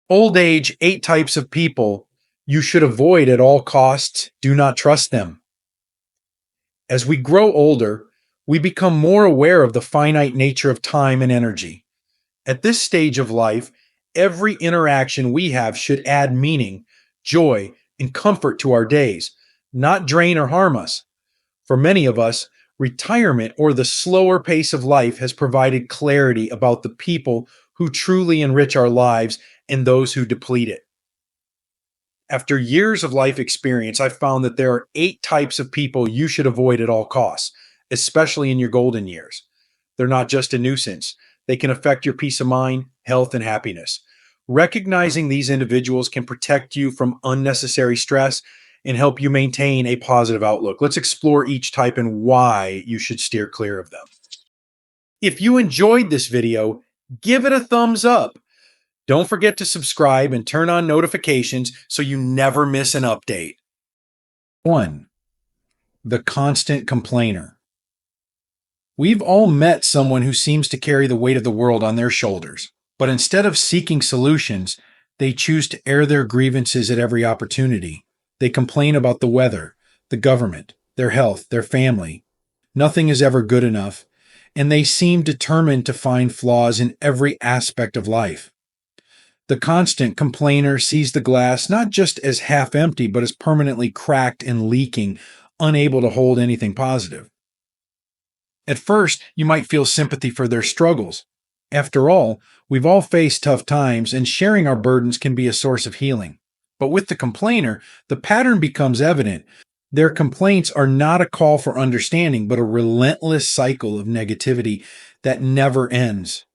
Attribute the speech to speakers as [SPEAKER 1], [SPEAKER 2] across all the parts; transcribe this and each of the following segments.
[SPEAKER 1] Old age, 8 types of people you should avoid at all costs. Do not trust them. As we grow older, we become more aware of the finite nature of time and energy. At this stage of life, every interaction we have should add meaning, joy, and comfort to our days, not drain or harm us. For many of us, retirement or the slower pace of life has provided clarity about the people who truly enrich our lives and those who deplete it. After years of life experience, I've found that there are 8 types of people you should avoid at all costs, especially in your golden years. They're not just a nuisance, they can affect your peace of mind, health, and happiness. Recognizing these individuals can protect you from unnecessary stress and help you maintain a positive outlook. Let's explore each type and why you should steer clear of them. If you enjoyed this video, give it a thumbs up. Don't forget to subscribe and turn on notifications so you never miss an update. 1. The constant complainer. We've all met someone who seems to carry the weight of the world on their shoulders, but instead of seeking solutions, they choose to air their grievances at every opportunity. They complain about the weather, the government, their health, their family. Nothing is ever good enough, and they seem determined to find flaws in every aspect of life. The constant complainer sees the glass not just as half empty, but as permanently cracked and leaking, unable to hold anything positive. At first, you might feel sympathy for their struggles. After all, we've all faced tough times, and sharing our burdens can be a source of healing. But with the complainer, the pattern becomes evident. Their complaints are not a call for understanding, but a relentless cycle of negativity that never ends.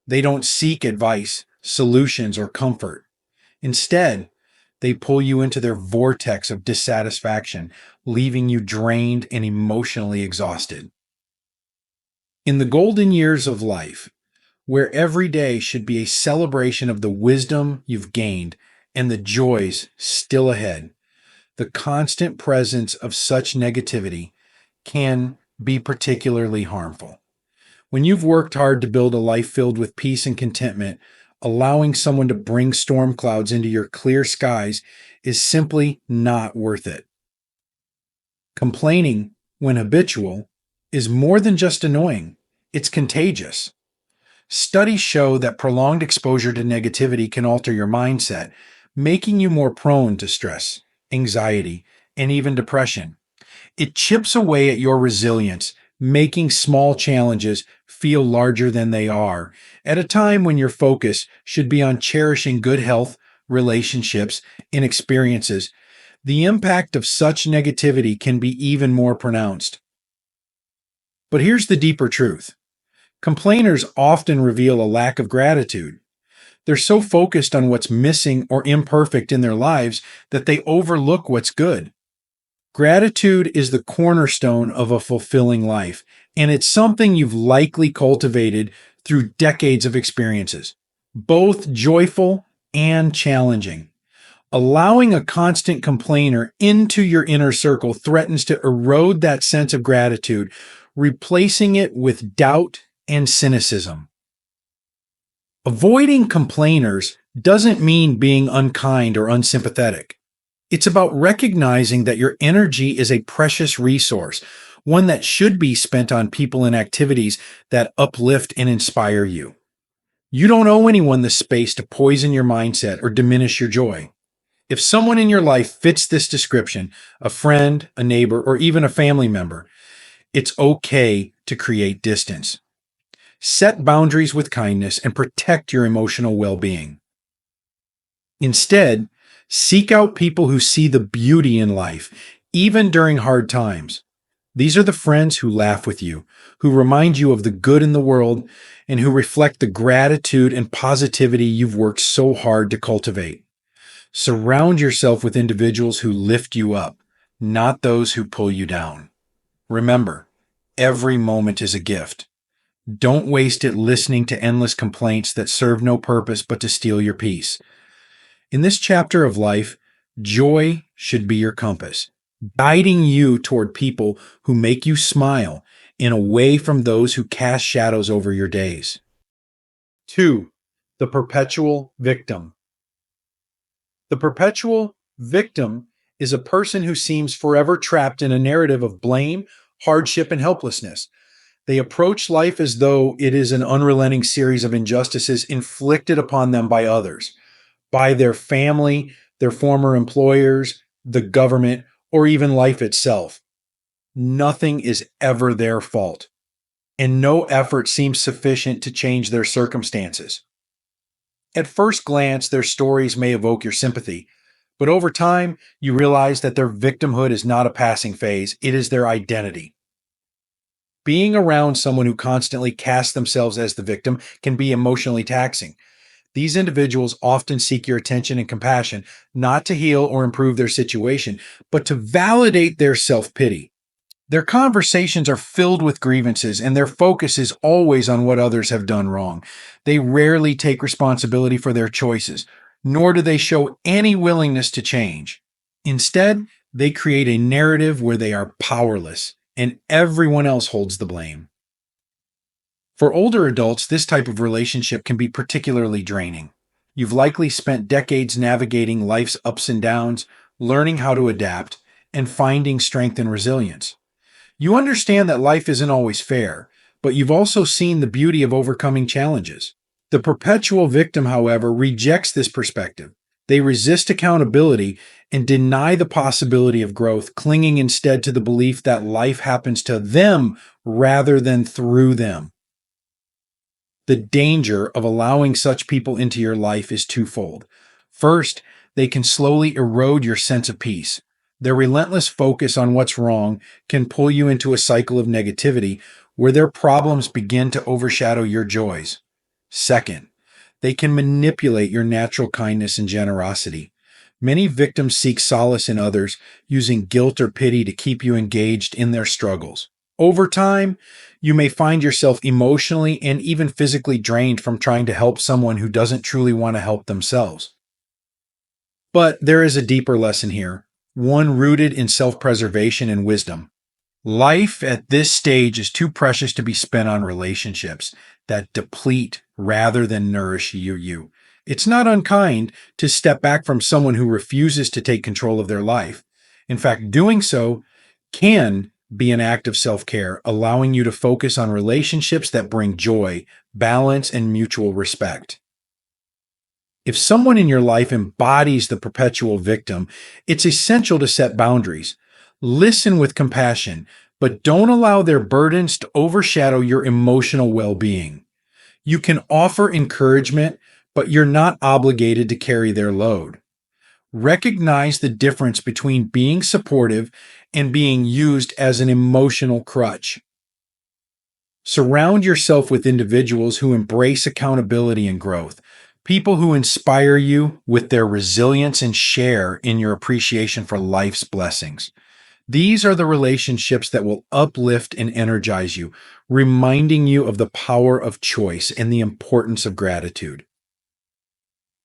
[SPEAKER 1] They don't seek advice, solutions, or comfort. Instead, they pull you into their vortex of dissatisfaction, leaving you drained and emotionally exhausted. In the golden years of life, where every day should be a celebration of the wisdom you've gained and the joys still ahead, the constant presence of such negativity can be particularly harmful. When you've worked hard to build a life filled with peace and contentment, allowing someone to bring storm clouds into your clear skies is simply not worth it. Complaining, when habitual, is more than just annoying. It's contagious. Studies show that prolonged exposure to negativity can alter your mindset, making you more prone to stress, anxiety, and even depression. It chips away at your resilience, making small challenges feel larger than they are, at a time when your focus should be on cherishing good health, relationships, and experiences. The impact of such negativity can be even more pronounced. But here's the deeper truth. Complainers often reveal a lack of gratitude. They're so focused on what's missing or imperfect in their lives that they overlook what's good. Gratitude is the cornerstone of a fulfilling life, and it's something you've likely cultivated through decades of experiences, both joyful and challenging. Allowing a constant complainer into your inner circle threatens to erode that sense of gratitude, replacing it with doubt and cynicism. Avoiding complainers doesn't mean being unkind or unsympathetic. It's about recognizing that your energy is a precious resource, one that should be spent on people and activities that uplift and inspire you. You don't owe anyone the space to poison your mindset or diminish your joy. If someone in your life fits this description, a friend, a neighbor, or even a family member, it's okay to create distance. Set boundaries with kindness and protect your emotional well-being. Instead, seek out people who see the beauty in life, even during hard times. These are the friends who laugh with you, who remind you of the good in the world, and who reflect the gratitude and positivity you've worked so hard to cultivate. Surround yourself with individuals who lift you up, not those who pull you down. Remember, every moment is a gift. Don't waste it listening to endless complaints that serve no purpose but to steal your peace. In this chapter of life, joy should be your compass, guiding you toward people who make you smile and away from those who cast shadows over your days. 2. The perpetual victim. The perpetual victim is a person who seems forever trapped in a narrative of blame, hardship, and helplessness. They approach life as though it is an unrelenting series of injustices inflicted upon them by others, by their family, their former employers, the government, or even life itself. Nothing is ever their fault, and no effort seems sufficient to change their circumstances. At first glance, their stories may evoke your sympathy, but over time, you realize that their victimhood is not a passing phase, it is their identity. Being around someone who constantly casts themselves as the victim can be emotionally taxing. These individuals often seek your attention and compassion, not to heal or improve their situation, but to validate their self-pity. Their conversations are filled with grievances, and their focus is always on what others have done wrong. They rarely take responsibility for their choices, nor do they show any willingness to change. Instead, they create a narrative where they are powerless, and everyone else holds the blame. For older adults, this type of relationship can be particularly draining. You've likely spent decades navigating life's ups and downs, learning how to adapt, and finding strength and resilience. You understand that life isn't always fair, but you've also seen the beauty of overcoming challenges. The perpetual victim, however, rejects this perspective. They resist accountability and deny the possibility of growth, clinging instead to the belief that life happens to them rather than through them. The danger of allowing such people into your life is twofold. First, they can slowly erode your sense of peace. Their relentless focus on what's wrong can pull you into a cycle of negativity where their problems begin to overshadow your joys. Second, they can manipulate your natural kindness and generosity. Many victims seek solace in others, using guilt or pity to keep you engaged in their struggles. Over time, you may find yourself emotionally and even physically drained from trying to help someone who doesn't truly want to help themselves. But there is a deeper lesson here, one rooted in self-preservation and wisdom. Life at this stage is too precious to be spent on relationships that deplete rather than nourish you. It's not unkind to step back from someone who refuses to take control of their life. In fact, doing so can be an act of self-care, allowing you to focus on relationships that bring joy, balance, and mutual respect. If someone in your life embodies the perpetual victim, it's essential to set boundaries. Listen with compassion, but don't allow their burdens to overshadow your emotional well-being. You can offer encouragement, but you're not obligated to carry their load. Recognize the difference between being supportive and being used as an emotional crutch. Surround yourself with individuals who embrace accountability and growth, people who inspire you with their resilience and share in your appreciation for life's blessings. These are the relationships that will uplift and energize you, reminding you of the power of choice and the importance of gratitude.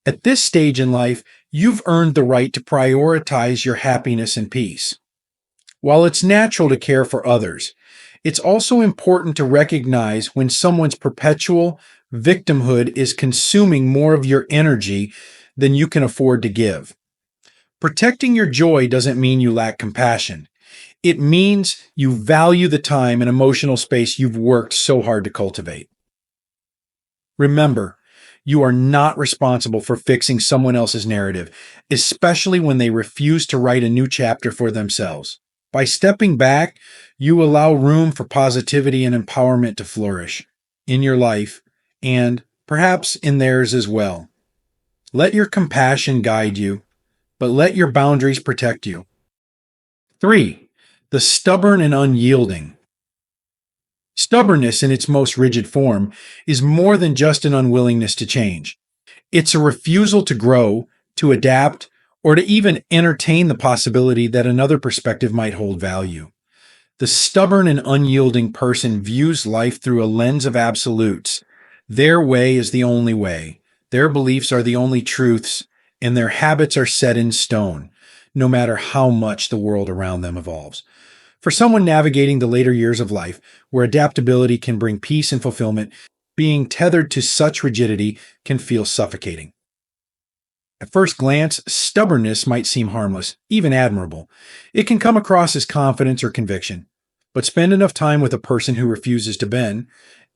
[SPEAKER 1] At this stage in life, you've earned the right to prioritize your happiness and peace. While it's natural to care for others, it's also important to recognize when someone's perpetual victimhood is consuming more of your energy than you can afford to give. Protecting your joy doesn't mean you lack compassion. It means you value the time and emotional space you've worked so hard to cultivate. Remember, you are not responsible for fixing someone else's narrative, especially when they refuse to write a new chapter for themselves. By stepping back, you allow room for positivity and empowerment to flourish in your life and perhaps in theirs as well. Let your compassion guide you, but let your boundaries protect you. 3. The stubborn and unyielding. Stubbornness in its most rigid form is more than just an unwillingness to change. It's a refusal to grow, to adapt, or to even entertain the possibility that another perspective might hold value. The stubborn and unyielding person views life through a lens of absolutes. Their way is the only way. Their beliefs are the only truths, and their habits are set in stone, no matter how much the world around them evolves. For someone navigating the later years of life, where adaptability can bring peace and fulfillment, being tethered to such rigidity can feel suffocating. At first glance, stubbornness might seem harmless, even admirable. It can come across as confidence or conviction. But spend enough time with a person who refuses to bend,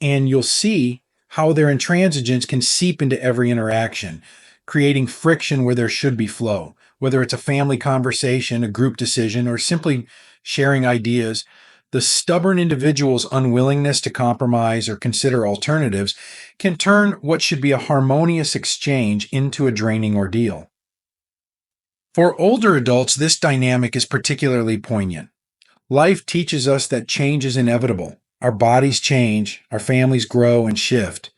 [SPEAKER 1] and you'll see how their intransigence can seep into every interaction, creating friction where there should be flow. Whether it's a family conversation, a group decision, or simply sharing ideas, the stubborn individual's unwillingness to compromise or consider alternatives can turn what should be a harmonious exchange into a draining ordeal. For older adults, this dynamic is particularly poignant. Life teaches us that change is inevitable. Our bodies change, our families grow and shift,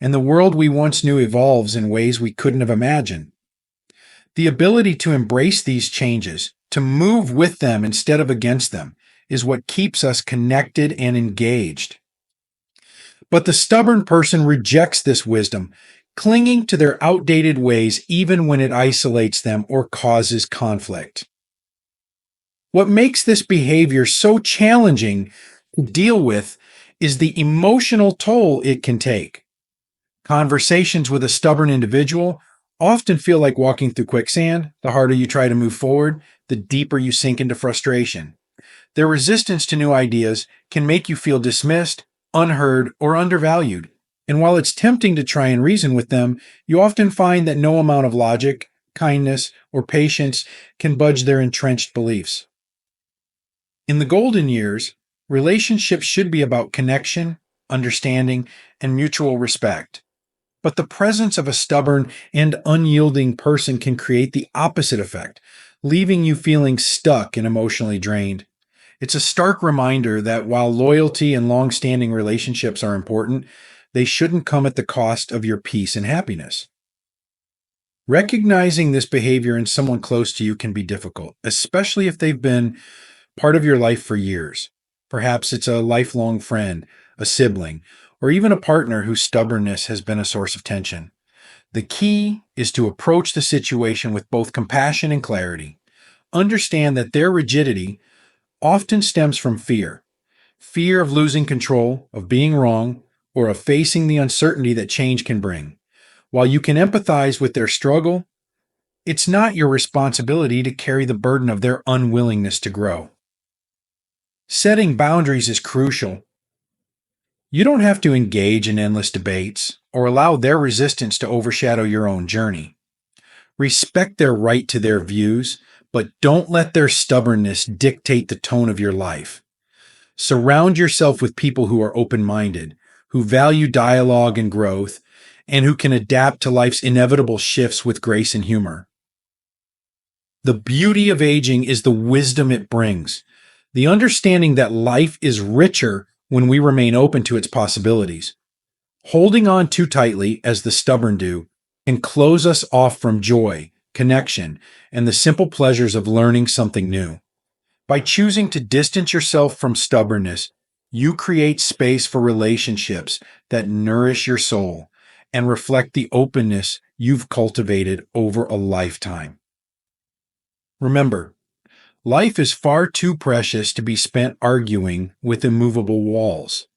[SPEAKER 1] and the world we once knew evolves in ways we couldn't have imagined. The ability to embrace these changes, to move with them instead of against them, is what keeps us connected and engaged. But the stubborn person rejects this wisdom, clinging to their outdated ways even when it isolates them or causes conflict. What makes this behavior so challenging to deal with is the emotional toll it can take. Conversations with a stubborn individual often feel like walking through quicksand. The harder you try to move forward, the deeper you sink into frustration. Their resistance to new ideas can make you feel dismissed, unheard, or undervalued. And while it's tempting to try and reason with them, you often find that no amount of logic, kindness, or patience can budge their entrenched beliefs. In the golden years, relationships should be about connection, understanding, and mutual respect. But the presence of a stubborn and unyielding person can create the opposite effect, leaving you feeling stuck and emotionally drained. It's a stark reminder that while loyalty and long-standing relationships are important, they shouldn't come at the cost of your peace and happiness. Recognizing this behavior in someone close to you can be difficult, especially if they've been part of your life for years. Perhaps it's a lifelong friend, a sibling, or even a partner whose stubbornness has been a source of tension. The key is to approach the situation with both compassion and clarity. Understand that their rigidity often stems from fear. Fear of losing control, of being wrong, or of facing the uncertainty that change can bring. While you can empathize with their struggle, it's not your responsibility to carry the burden of their unwillingness to grow. Setting boundaries is crucial. You don't have to engage in endless debates or allow their resistance to overshadow your own journey. Respect their right to their views, but don't let their stubbornness dictate the tone of your life. Surround yourself with people who are open-minded, who value dialogue and growth, and who can adapt to life's inevitable shifts with grace and humor. The beauty of aging is the wisdom it brings, the understanding that life is richer when we remain open to its possibilities. Holding on too tightly, as the stubborn do, can close us off from joy, connection, and the simple pleasures of learning something new. By choosing to distance yourself from stubbornness, you create space for relationships that nourish your soul and reflect the openness you've cultivated over a lifetime. Remember, life is far too precious to be spent arguing with immovable walls.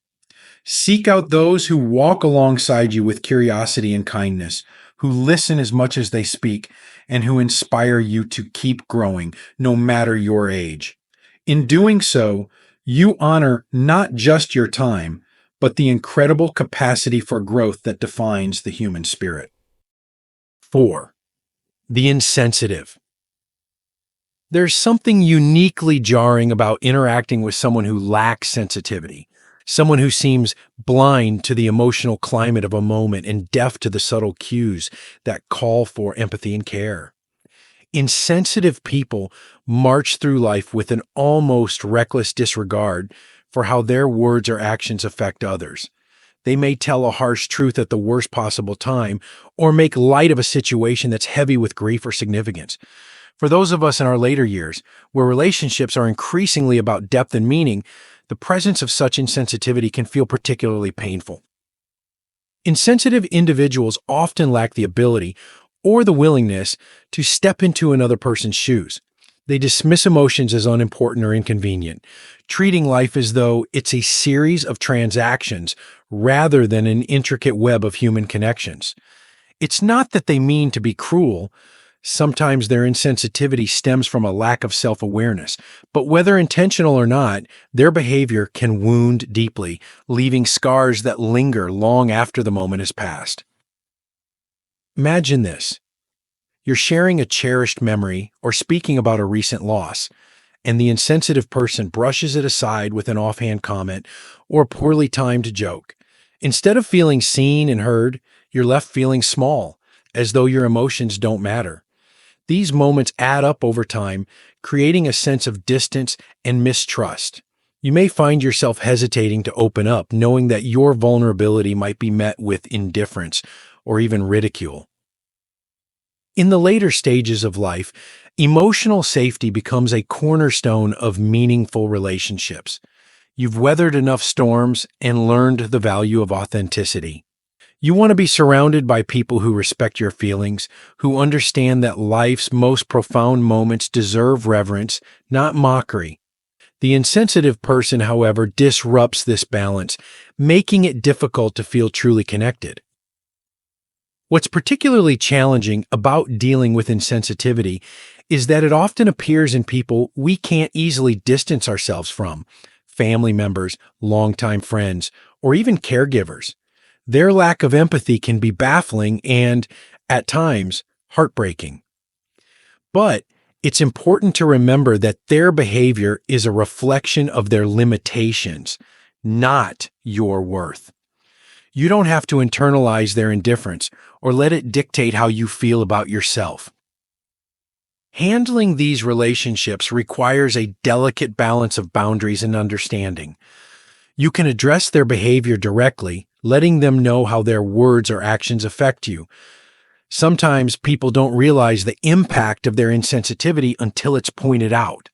[SPEAKER 1] Seek out those who walk alongside you with curiosity and kindness, who listen as much as they speak, and who inspire you to keep growing, no matter your age. In doing so, you honor not just your time, but the incredible capacity for growth that defines the human spirit. 4. The insensitive. There's something uniquely jarring about interacting with someone who lacks sensitivity, someone who seems blind to the emotional climate of a moment and deaf to the subtle cues that call for empathy and care. Insensitive people march through life with an almost reckless disregard for how their words or actions affect others. They may tell a harsh truth at the worst possible time or make light of a situation that's heavy with grief or significance. For those of us in our later years, where relationships are increasingly about depth and meaning, the presence of such insensitivity can feel particularly painful. Insensitive individuals often lack the ability or the willingness to step into another person's shoes. They dismiss emotions as unimportant or inconvenient, treating life as though it's a series of transactions rather than an intricate web of human connections. It's not that they mean to be cruel. Sometimes their insensitivity stems from a lack of self awareness, but whether intentional or not, their behavior can wound deeply, leaving scars that linger long after the moment has passed. Imagine this: you're sharing a cherished memory or speaking about a recent loss, and the insensitive person brushes it aside with an offhand comment or a poorly timed joke. Instead of feeling seen and heard, you're left feeling small, as though your emotions don't matter. These moments add up over time, creating a sense of distance and mistrust. You may find yourself hesitating to open up, knowing that your vulnerability might be met with indifference or even ridicule. In the later stages of life, emotional safety becomes a cornerstone of meaningful relationships. You've weathered enough storms and learned the value of authenticity. You want to be surrounded by people who respect your feelings, who understand that life's most profound moments deserve reverence, not mockery. The insensitive person, however, disrupts this balance, making it difficult to feel truly connected. What's particularly challenging about dealing with insensitivity is that it often appears in people we can't easily distance ourselves from: family members, longtime friends, or even caregivers. Their lack of empathy can be baffling and, at times, heartbreaking. But it's important to remember that their behavior is a reflection of their limitations, not your worth. You don't have to internalize their indifference or let it dictate how you feel about yourself. Handling these relationships requires a delicate balance of boundaries and understanding. You can address their behavior directly, letting them know how their words or actions affect you. Sometimes people don't realize the impact of their insensitivity until it's pointed out.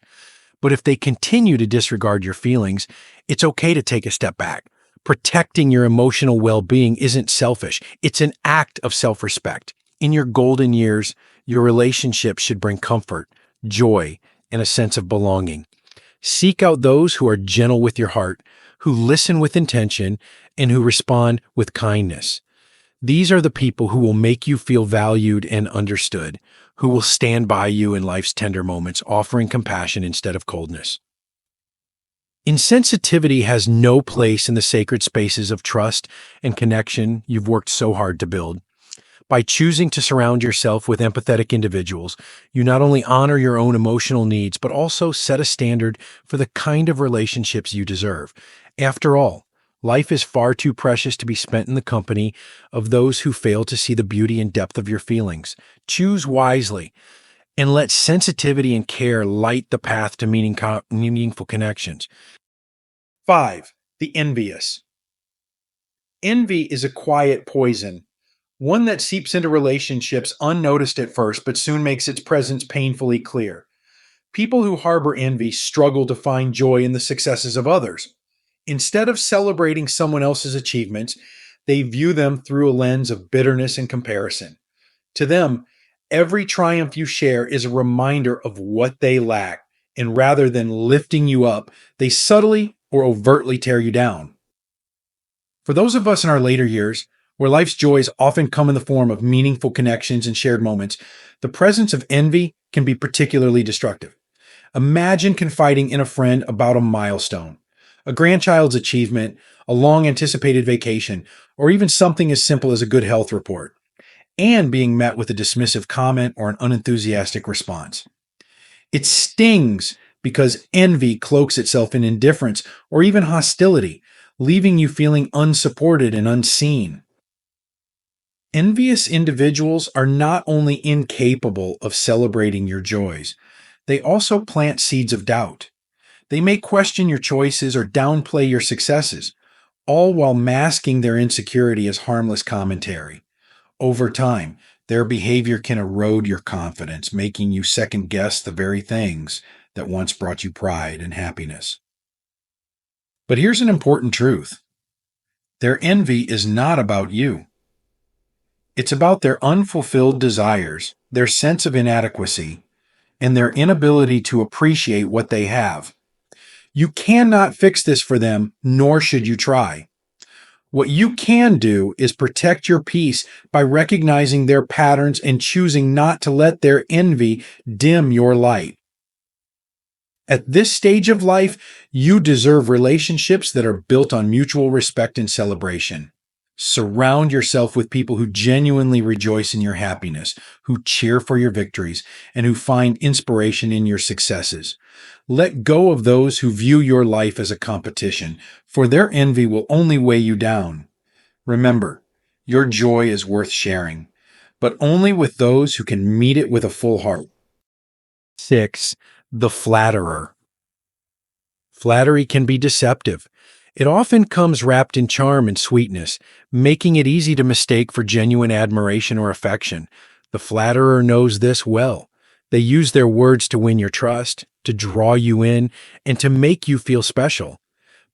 [SPEAKER 1] But if they continue to disregard your feelings, it's okay to take a step back. Protecting your emotional well-being isn't selfish. It's an act of self-respect. In your golden years, your relationship should bring comfort, joy, and a sense of belonging. Seek out those who are gentle with your heart, who listen with intention, and who respond with kindness. These are the people who will make you feel valued and understood, who will stand by you in life's tender moments, offering compassion instead of coldness. Insensitivity has no place in the sacred spaces of trust and connection you've worked so hard to build. By choosing to surround yourself with empathetic individuals, you not only honor your own emotional needs, but also set a standard for the kind of relationships you deserve. After all, life is far too precious to be spent in the company of those who fail to see the beauty and depth of your feelings. Choose wisely and let sensitivity and care light the path to meaningful connections. 5. The envious. Envy is a quiet poison, one that seeps into relationships unnoticed at first, but soon makes its presence painfully clear. People who harbor envy struggle to find joy in the successes of others. Instead of celebrating someone else's achievements, they view them through a lens of bitterness and comparison. To them, every triumph you share is a reminder of what they lack, and rather than lifting you up, they subtly or overtly tear you down. For those of us in our later years, where life's joys often come in the form of meaningful connections and shared moments, the presence of envy can be particularly destructive. Imagine confiding in a friend about a milestone, a grandchild's achievement, a long anticipated vacation, or even something as simple as a good health report, and being met with a dismissive comment or an unenthusiastic response. It stings because envy cloaks itself in indifference or even hostility, leaving you feeling unsupported and unseen. Envious individuals are not only incapable of celebrating your joys, they also plant seeds of doubt. They may question your choices or downplay your successes, all while masking their insecurity as harmless commentary. Over time, their behavior can erode your confidence, making you second guess the very things that once brought you pride and happiness. But here's an important truth: their envy is not about you. It's about their unfulfilled desires, their sense of inadequacy, and their inability to appreciate what they have. You cannot fix this for them, nor should you try. What you can do is protect your peace by recognizing their patterns and choosing not to let their envy dim your light. At this stage of life, you deserve relationships that are built on mutual respect and celebration. Surround yourself with people who genuinely rejoice in your happiness, who cheer for your victories, and who find inspiration in your successes. Let go of those who view your life as a competition, for their envy will only weigh you down. Remember, your joy is worth sharing, but only with those who can meet it with a full heart. 6. The flatterer. Flattery can be deceptive. It often comes wrapped in charm and sweetness, making it easy to mistake for genuine admiration or affection. The flatterer knows this well. They use their words to win your trust, to draw you in, and to make you feel special.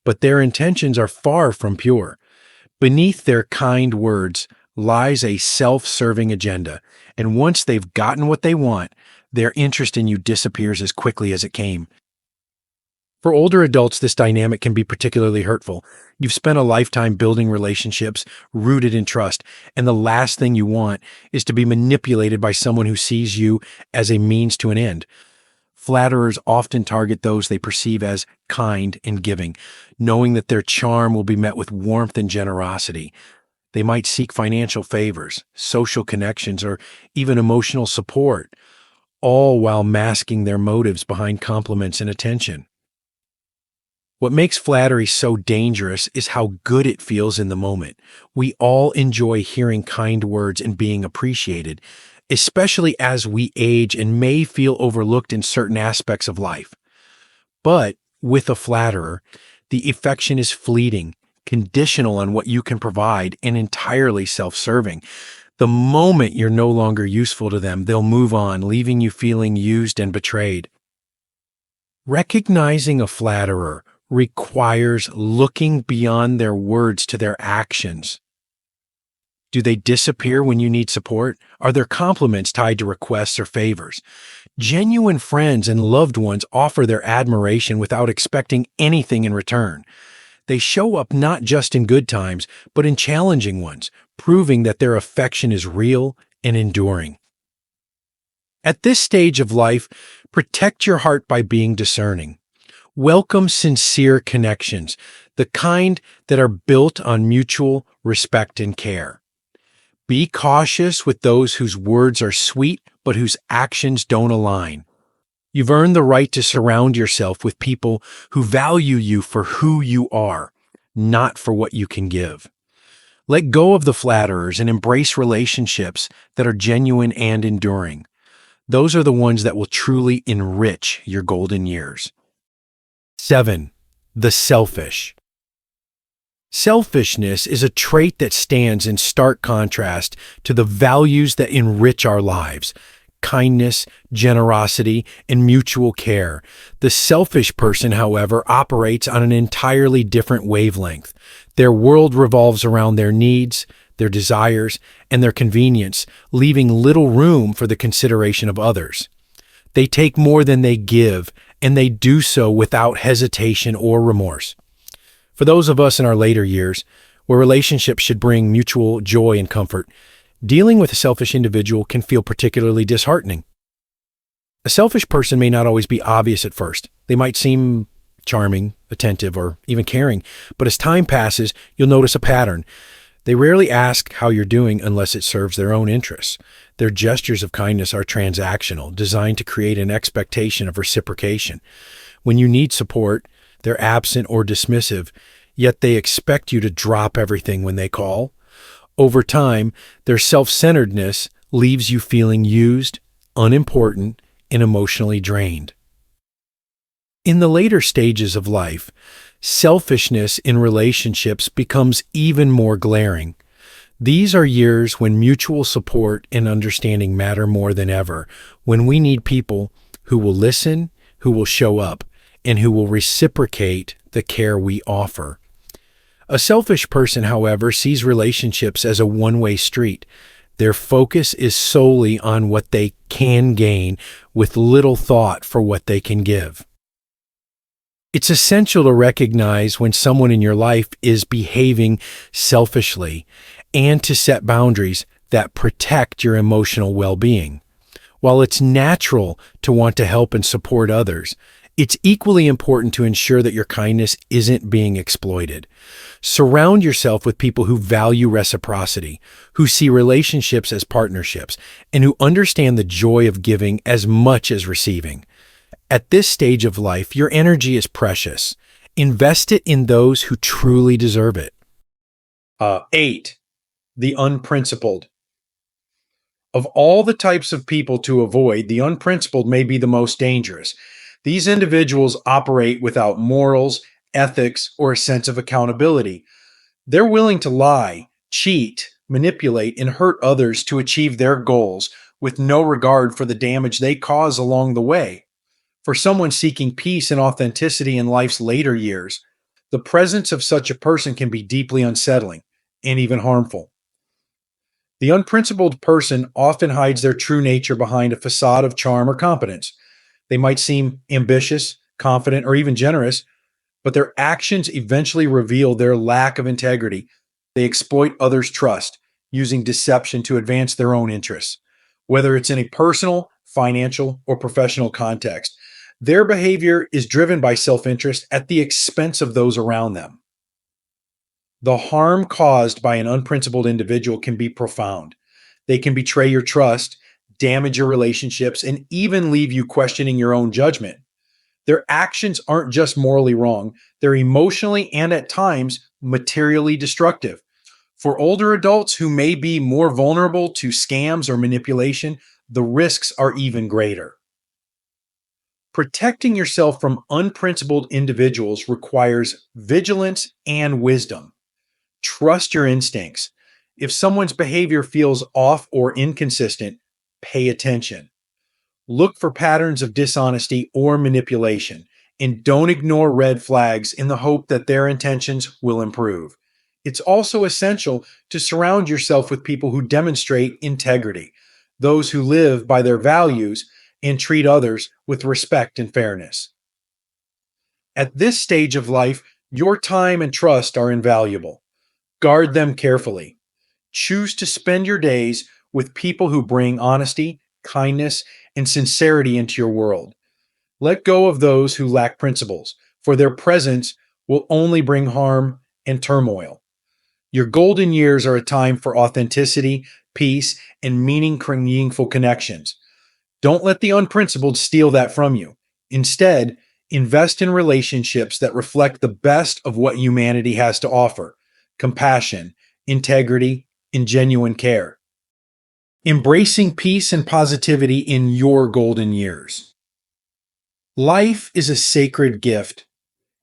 [SPEAKER 1] But their intentions are far from pure. Beneath their kind words lies a self-serving agenda, and once they've gotten what they want, their interest in you disappears as quickly as it came. For older adults, this dynamic can be particularly hurtful. You've spent a lifetime building relationships rooted in trust, and the last thing you want is to be manipulated by someone who sees you as a means to an end. Flatterers often target those they perceive as kind and giving, knowing that their charm will be met with warmth and generosity. They might seek financial favors, social connections, or even emotional support, all while masking their motives behind compliments and attention. What makes flattery so dangerous is how good it feels in the moment. We all enjoy hearing kind words and being appreciated, especially as we age and may feel overlooked in certain aspects of life. But with a flatterer, the affection is fleeting, conditional on what you can provide, and entirely self-serving. The moment you're no longer useful to them, they'll move on, leaving you feeling used and betrayed. Recognizing a flatterer requires looking beyond their words to their actions. Do they disappear when you need support? Are their compliments tied to requests or favors? Genuine friends and loved ones offer their admiration without expecting anything in return. They show up not just in good times, but in challenging ones, proving that their affection is real and enduring. At this stage of life, protect your heart by being discerning. Welcome sincere connections, the kind that are built on mutual respect and care. Be cautious with those whose words are sweet but whose actions don't align. You've earned the right to surround yourself with people who value you for who you are, not for what you can give. Let go of the flatterers and embrace relationships that are genuine and enduring. Those are the ones that will truly enrich your golden years. 7. The selfish. Selfishness is a trait that stands in stark contrast to the values that enrich our lives: kindness, generosity, and mutual care. The selfish person, however, operates on an entirely different wavelength. Their world revolves around their needs, their desires, and their convenience, leaving little room for the consideration of others. They take more than they give, and they do so without hesitation or remorse. For those of us in our later years, where relationships should bring mutual joy and comfort, dealing with a selfish individual can feel particularly disheartening. A selfish person may not always be obvious at first. They might seem charming, attentive, or even caring, but as time passes, you'll notice a pattern. They rarely ask how you're doing unless it serves their own interests. Their gestures of kindness are transactional, designed to create an expectation of reciprocation. When you need support, they're absent or dismissive, yet they expect you to drop everything when they call. Over time, their self-centeredness leaves you feeling used, unimportant, and emotionally drained. In the later stages of life, selfishness in relationships becomes even more glaring. These are years when mutual support and understanding matter more than ever, when we need people who will listen, who will show up, and who will reciprocate the care we offer. A selfish person, however, sees relationships as a one-way street. Their focus is solely on what they can gain, with little thought for what they can give.
[SPEAKER 2] It's essential to recognize when someone in your life is behaving selfishly and to set boundaries that protect your emotional well-being. While it's natural to want to help and support others, it's equally important to ensure that your kindness isn't being exploited. Surround yourself with people who value reciprocity, who see relationships as partnerships, and who understand the joy of giving as much as receiving. At this stage of life, your energy is precious. Invest it in those who truly deserve it.
[SPEAKER 1] 8. The unprincipled. Of all the types of people to avoid, the unprincipled may be the most dangerous. These individuals operate without morals, ethics, or a sense of accountability. They're willing to lie, cheat, manipulate, and hurt others to achieve their goals with no regard for the damage they cause along the way. For someone seeking peace and authenticity in life's later years, the presence of such a person can be deeply unsettling and even harmful. The unprincipled person often hides their true nature behind a facade of charm or competence. They might seem ambitious, confident, or even generous, but their actions eventually reveal their lack of integrity. They exploit others' trust, using deception to advance their own interests. Whether it's in a personal, financial, or professional context, their behavior is driven by self-interest at the expense of those around them. The harm caused by an unprincipled individual can be profound. They can betray your trust, damage your relationships, and even leave you questioning your own judgment. Their actions aren't just morally wrong, they're emotionally and at times materially destructive. For older adults who may be more vulnerable to scams or manipulation, the risks are even greater. Protecting yourself from unprincipled individuals requires vigilance and wisdom. Trust your instincts. If someone's behavior feels off or inconsistent, pay attention. Look for patterns of dishonesty or manipulation, and don't ignore red flags in the hope that their intentions will improve. It's also essential to surround yourself with people who demonstrate integrity, those who live by their values and treat others with respect and fairness. At this stage of life, your time and trust are invaluable. Guard them carefully. Choose to spend your days with people who bring honesty, kindness, and sincerity into your world. Let go of those who lack principles, for their presence will only bring harm and turmoil. Your golden years are a time for authenticity, peace, and meaningful connections. Don't let the unprincipled steal that from you. Instead, invest in relationships that reflect the best of what humanity has to offer: compassion, integrity, and genuine care. Embracing peace and positivity in your golden years. Life is a sacred gift,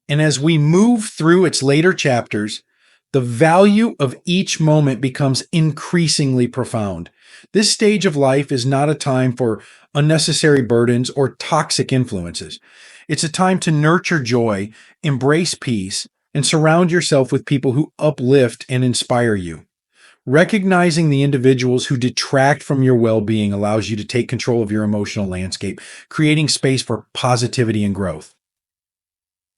[SPEAKER 1] and as we move through its later chapters, the value of each moment becomes increasingly profound. This stage of life is not a time for unnecessary burdens or toxic influences. It's a time to nurture joy, embrace peace, and surround yourself with people who uplift and inspire you. Recognizing the individuals who detract from your well-being allows you to take control of your emotional landscape, creating space for positivity and growth.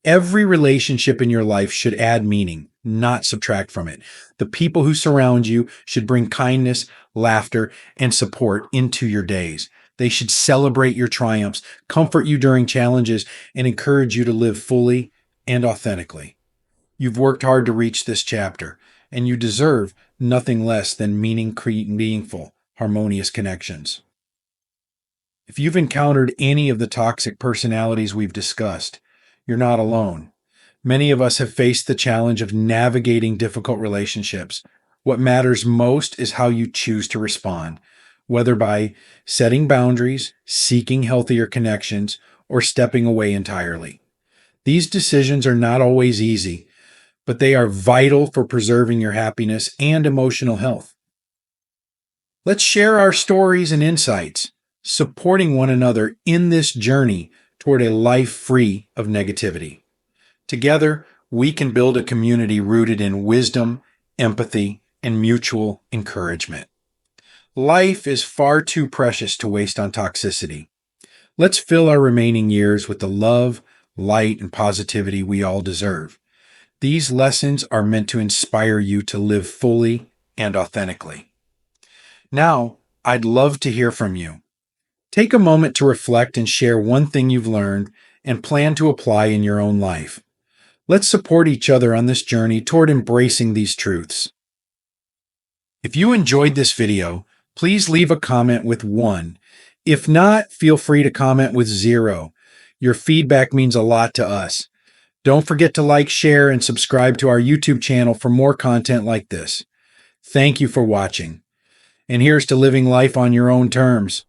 [SPEAKER 1] Every relationship in your life should add meaning, not subtract from it. The people who surround you should bring kindness, laughter, and support into your days. They should celebrate your triumphs, comfort you during challenges, and encourage you to live fully and authentically. You've worked hard to reach this chapter, and you deserve nothing less than meaningful, harmonious connections. If you've encountered any of the toxic personalities we've discussed, you're not alone. Many of us have faced the challenge of navigating difficult relationships. What matters most is how you choose to respond, whether by setting boundaries, seeking healthier connections, or stepping away entirely. These decisions are not always easy, but they are vital for preserving your happiness and emotional health. Let's share our stories and insights, supporting one another in this journey toward a life free of negativity. Together, we can build a community rooted in wisdom, empathy, and mutual encouragement. Life is far too precious to waste on toxicity. Let's fill our remaining years with the love, light, and positivity we all deserve. These lessons are meant to inspire you to live fully and authentically. Now, I'd love to hear from you. Take a moment to reflect and share one thing you've learned and plan to apply in your own life. Let's support each other on this journey toward embracing these truths. If you enjoyed this video, please leave a comment with 1. If not, feel free to comment with 0. Your feedback means a lot to us. Don't forget to like, share, and subscribe to our YouTube channel for more content like this. Thank you for watching. And here's to living life on your own terms.